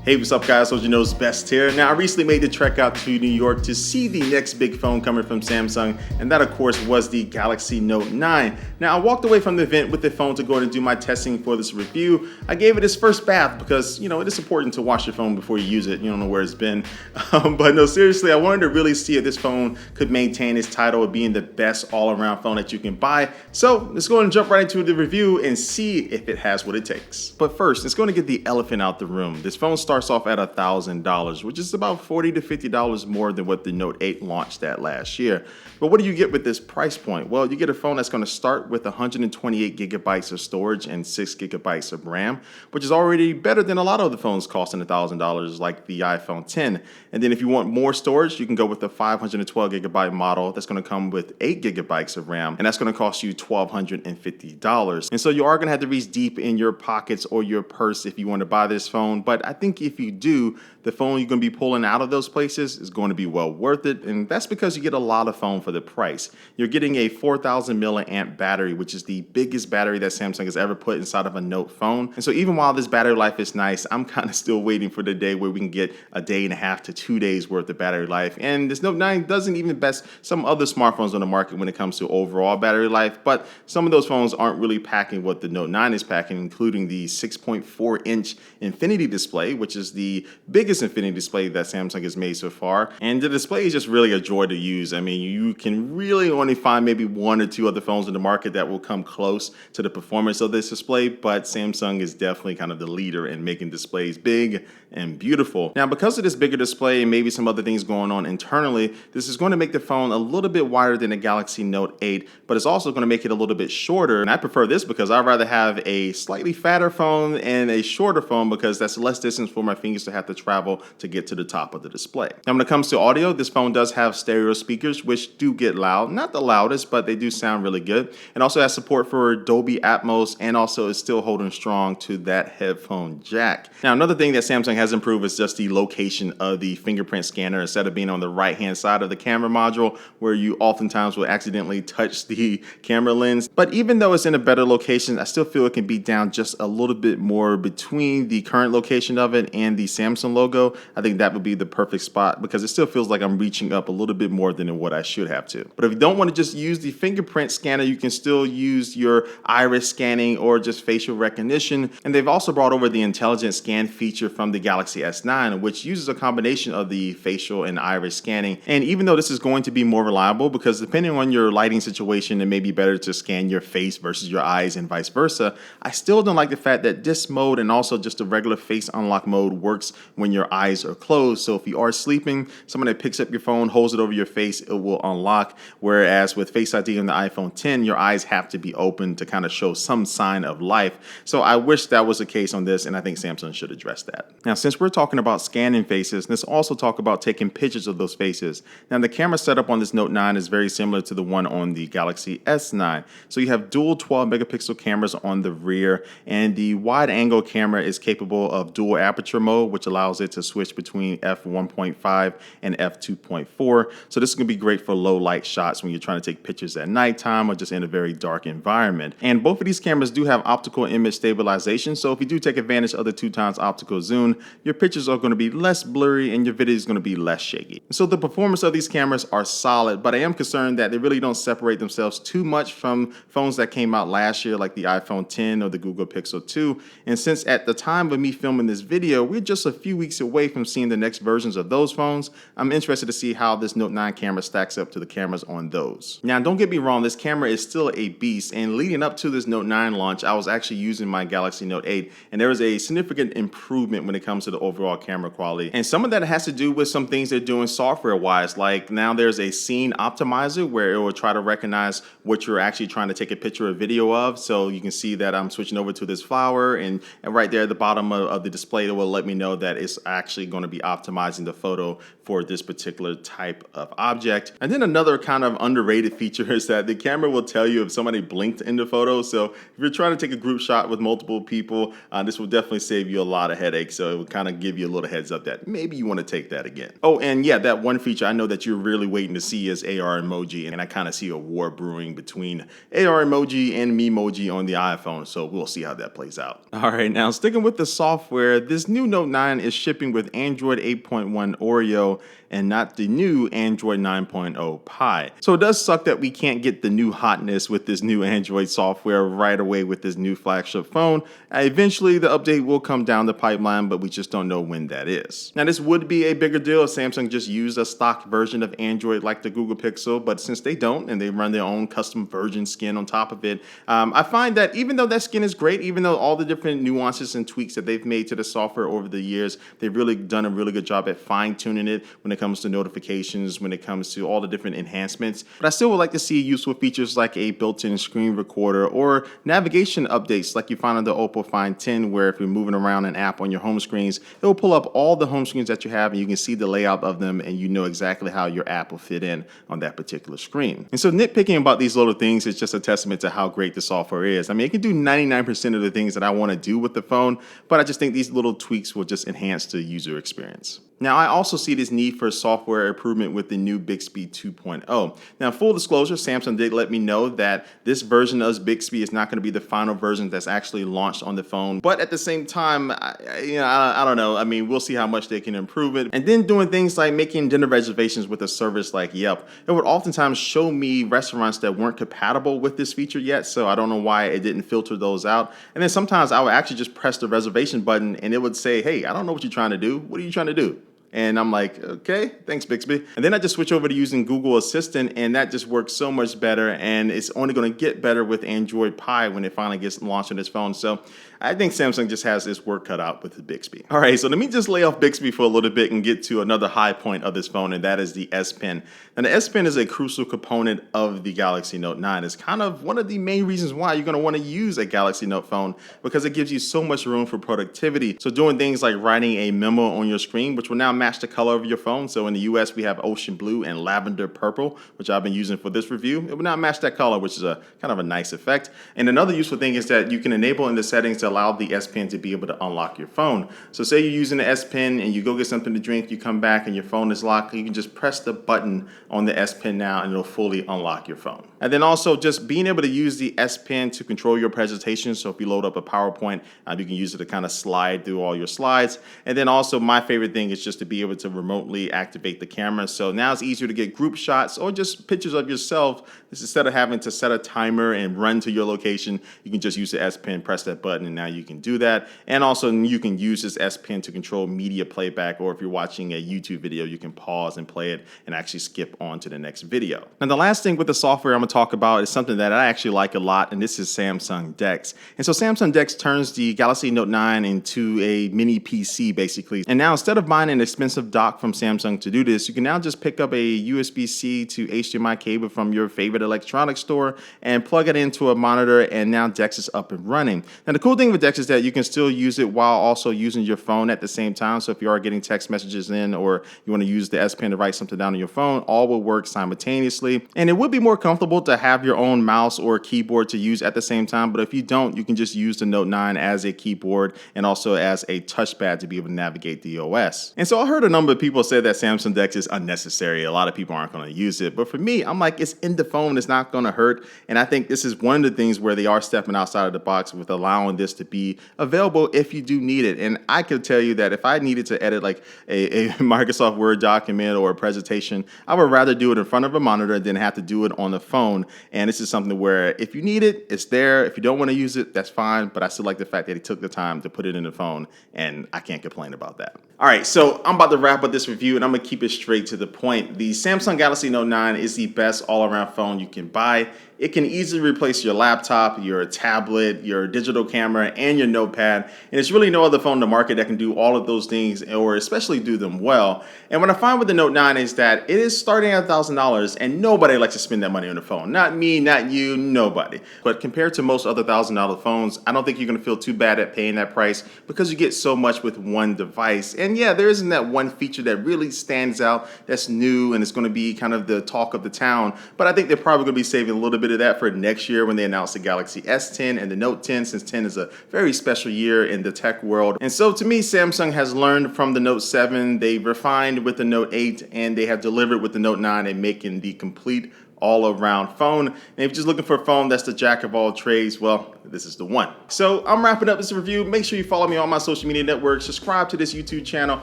Hey, what's up guys? Soldier Knows Best here. Now, I recently made the trek out to New York to see the next big phone coming from Samsung, and that of course was the Galaxy Note 9. Now, I walked away from the event with the phone to go and do my testing for this review. I gave it its first bath because, it is important to wash your phone before you use it. You don't know where it's been. But no, seriously, I wanted to really see if this phone could maintain its title of being the best all-around phone that you can buy. So let's go and jump right into the review and see if it has what it takes. But first, it's going to get the elephant out the room. This phone starts off at $1,000, which is about $40 to $50 more than what the Note 8 launched at last year. But what do you get with this price point? Well, you get a phone that's going to start with 128 gigabytes of storage and 6 gigabytes of RAM, which is already better than a lot of the phones costing $1,000 like the iPhone 10. And then if you want more storage, you can go with the 512 gigabyte model that's going to come with 8 gigabytes of RAM, and that's going to cost you $1,250. And so you are going to have to reach deep in your pockets or your purse if you want to buy this phone. But I think if you do, the phone you're going to be pulling out of those places is going to be well worth it. And that's because you get a lot of phone for the price. You're getting a 4,000 milliamp battery, which is the biggest battery that Samsung has ever put inside of a Note phone. And so even while this battery life is nice, I'm kind of still waiting for the day where we can get a day and a half to 2 days worth of battery life. And this Note 9 doesn't even best some other smartphones on the market when it comes to overall battery life. But some of those phones aren't really packing what the Note 9 is packing, including the 6.4-inch Infinity display, which is the biggest Infinity display that Samsung has made so far. And the display is just really a joy to use. I mean, you can really only find maybe one or two other phones in the market that will come close to the performance of this display, but Samsung is definitely kind of the leader in making displays big and beautiful. Now, because of this bigger display and maybe some other things going on internally, this is going to make the phone a little bit wider than the Galaxy Note 8, but it's also going to make it a little bit shorter. And I prefer this because I'd rather have a slightly fatter phone and a shorter phone because that's less distance for my fingers to have to travel to get to the top of the display. Now, when it comes to audio, this phone does have stereo speakers, which do get loud. Not the loudest, but they do sound really good. And also has support for Dolby Atmos, and also is still holding strong to that headphone jack. Now, another thing that Samsung has improved is just the location of the fingerprint scanner. Instead of being on the right-hand side of the camera module, where you oftentimes will accidentally touch the camera lens. But even though it's in a better location, I still feel it can be down just a little bit more between the current location of it and the Samsung logo. I think that would be the perfect spot because it still feels like I'm reaching up a little bit more than what I should have to. But if you don't want to just use the fingerprint scanner, you can still use your iris scanning or just facial recognition. And they've also brought over the intelligent scan feature from the Galaxy S9, which uses a combination of the facial and iris scanning. And even though this is going to be more reliable, because depending on your lighting situation, it may be better to scan your face versus your eyes and vice versa, I still don't like the fact that this mode and also just the regular face unlock mode works when your eyes are closed. So if you are sleeping, someone that picks up your phone, holds it over your face, it will unlock. Whereas with Face ID on the iPhone 10, your eyes have to be open to kind of show some sign of life. So I wish that was the case on this, and I think Samsung should address that. Now, since we're talking about scanning faces, let's also talk about taking pictures of those faces. Now, the camera setup on this Note 9 is very similar to the one on the Galaxy S9. So you have dual 12 megapixel cameras on the rear, and the wide angle camera is capable of dual aperture mode, which allows it to switch between f1.5 and f2.4. So this is going to be great for low light shots when you're trying to take pictures at nighttime or just in a very dark environment. And both of these cameras do have optical image stabilization. So if you do take advantage of the 2x optical zoom, your pictures are going to be less blurry and your video is going to be less shaky. So the performance of these cameras are solid, but I am concerned that they really don't separate themselves too much from phones that came out last year, like the iPhone 10 or the Google Pixel 2. And since at the time of me filming this video, we're just a few weeks away from seeing the next versions of those phones, I'm interested to see how this Note 9 camera stacks up to the cameras on those. Now, don't get me wrong, this camera is still a beast, and leading up to this Note 9 launch, I was actually using my Galaxy Note 8, and there was a significant improvement when it comes to the overall camera quality. And some of that has to do with some things they're doing software-wise, like now there's a scene optimizer where it will try to recognize what you're actually trying to take a picture or video of. So you can see that I'm switching over to this flower, and right there at the bottom of the display, it will let me know that it's actually going to be optimizing the photo for this particular type of object. And then another kind of underrated feature is that the camera will tell you if somebody blinked in the photo. So if you're trying to take a group shot with multiple people, this will definitely save you a lot of headaches. So it will kind of give you a little heads up that maybe you want to take that again. Oh, and yeah, that one feature I know that you're really waiting to see is AR emoji. And I kind of see a war brewing between AR emoji and Memoji on the iPhone. So we'll see how that plays out. All right, now sticking with the software, this new Note 9 is shipping with Android 8.1 Oreo and not the new Android 9.0 Pie. So it does suck that we can't get the new hotness with this new Android software right away with this new flagship phone. Eventually, the update will come down the pipeline, but we just don't know when that is. Now, this would be a bigger deal if Samsung just used a stock version of Android like the Google Pixel, but since they don't and they run their own custom version skin on top of it, I find that even though that skin is great, even though all the different nuances and tweaks that they've made to the software over the years, they've really done a really good job at fine-tuning it when it comes to notifications, when it comes to all the different enhancements. But I still would like to see useful features like a built-in screen recorder or navigation updates like you find on the Oppo Find 10, where if you're moving around an app on your home screens, it will pull up all the home screens that you have and you can see the layout of them and you know exactly how your app will fit in on that particular screen. And so nitpicking about these little things is just a testament to how great the software is. I mean, it can do 99% of the things that I want to do with the phone, but I just think these little tweaks will just enhance the user experience. Now, I also see this need for software improvement with the new Bixby 2.0. Now, full disclosure, Samsung did let me know that this version of Bixby is not going to be the final version that's actually launched on the phone. But at the same time, I don't know. I mean, we'll see how much they can improve it. And then doing things like making dinner reservations with a service like Yelp. It would oftentimes show me restaurants that weren't compatible with this feature yet, so I don't know why it didn't filter those out. And then sometimes I would actually just press the reservation button and it would say, hey, I don't know what you're trying to do. What are you trying to do? And I'm like, okay, thanks, Bixby. And then I just switch over to using Google Assistant, and that just works so much better. And it's only going to get better with Android Pie when it finally gets launched on this phone. So I think Samsung just has this work cut out with the Bixby. All right, so let me just lay off Bixby for a little bit and get to another high point of this phone, and that is the S Pen. Now, the S Pen is a crucial component of the Galaxy Note 9. It's kind of one of the main reasons why you're going to want to use a Galaxy Note phone, because it gives you so much room for productivity. So doing things like writing a memo on your screen, which will now match the color of your phone. So in the US, we have ocean blue and lavender purple, which I've been using for this review. It will now match that color, which is a kind of a nice effect. And another useful thing is that you can enable in the settings to allow the S Pen to be able to unlock your phone. So say you're using the S Pen and you go get something to drink, you come back and your phone is locked, you can just press the button on the S Pen now and it'll fully unlock your phone. And then also just being able to use the S Pen to control your presentation. So if you load up a PowerPoint, you can use it to kind of slide through all your slides. And then also my favorite thing is just to be able to remotely activate the camera. So now it's easier to get group shots or just pictures of yourself. Instead of having to set a timer and run to your location, you can just use the S Pen, press that button, and now you can do that. And also you can use this S Pen to control media playback, or if you're watching a YouTube video, you can pause and play it and actually skip on to the next video. And the last thing with the software I'm going to talk about is something that I actually like a lot, and this is Samsung DeX. And so Samsung DeX turns the Galaxy Note 9 into a mini PC basically. And now instead of buying an expensive dock from Samsung to do this, you can now just pick up a USB-C to HDMI cable from your favorite electronics store and plug it into a monitor, and now DeX is up and running. Now the cool thing with DeX is that you can still use it while also using your phone at the same time. So if you are getting text messages in, or you want to use the S Pen to write something down on your phone, all will work simultaneously. And it would be more comfortable to have your own mouse or keyboard to use at the same time, but if you don't, you can just use the Note 9 as a keyboard and also as a touchpad to be able to navigate the OS. And so I heard a number of people say that Samsung DeX is unnecessary. A lot of people aren't going to use it, but for me, I'm like, it's in the phone, it's not going to hurt. And I think this is one of the things where they are stepping outside of the box with allowing this to be available if you do need it. And I could tell you that if I needed to edit like a Microsoft Word document or a presentation, I would rather do it in front of a monitor than have to do it on the phone. And this is something where if you need it, it's there. If you don't want to use it, that's fine. But I still like the fact that he took the time to put it in the phone, and I can't complain about that. All right, so I'm about to wrap up this review, and I'm going to keep it straight to the point. The Samsung Galaxy Note 9 is the best all-around phone you can buy. It can easily replace your laptop, your tablet, your digital camera, and your notepad. And there's really no other phone in the market that can do all of those things, or especially do them well. And what I find with the Note 9 is that it is starting at $1,000, and nobody likes to spend that money on the phone. Not me, not you, nobody. But compared to most other $1,000 phones, I don't think you're going to feel too bad at paying that price, because you get so much with one device. And yeah, there isn't that one feature that really stands out that's new and it's going to be kind of the talk of the town. But I think they're probably going to be saving a little bit bit of that for next year when they announce the Galaxy S10 and the Note 10, since 10 is a very special year in the tech world. And so to me, Samsung has learned from the Note 7. They refined with the Note 8, and they have delivered with the Note 9 and making the complete all-around phone. And if you're just looking for a phone that's the jack of all trades, well, this is the one. So I'm wrapping up this review. Make sure you follow me on my social media networks, subscribe to this YouTube channel,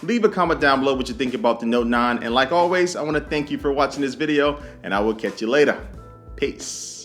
leave a comment down below what you think about the Note 9. And like always, I want to thank you for watching this video, and I will catch you later. Peace.